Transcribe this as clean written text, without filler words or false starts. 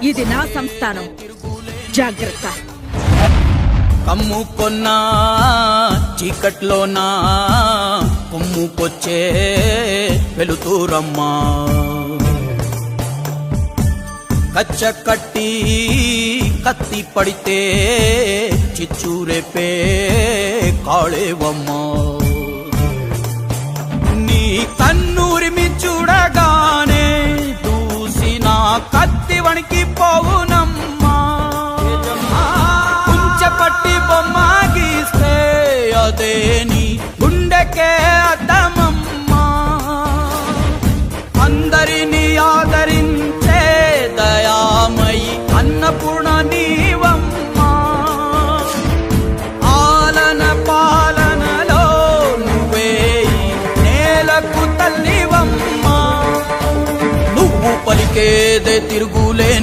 ఇది నా సంస్థానం, జాగ్రత్త. కమ్ముకొన్నా చీకట్లోనా కొమ్ముకొచ్చే వెలుతురమ్మా, కచ్చ కట్టి కత్తి పడితే చిచ్చూరేపే కాళేవమ్మా. నీ కన్నూరిమి చూడగానే దూసిన కత్తి వణికి పోవునమ్మా, కుంచెపట్టి బొమ్మ గీస్తే అదే నీ గుండెకే అద్దమమ్మా. అందరినీ ఆదరించే దయామయి అన్నపూర్ణ నీవమ్మా, ఆలన పాలనలో నువ్వే నేలకు తల్లివమ్మా. నువ్వు పలికేదే తిరుగు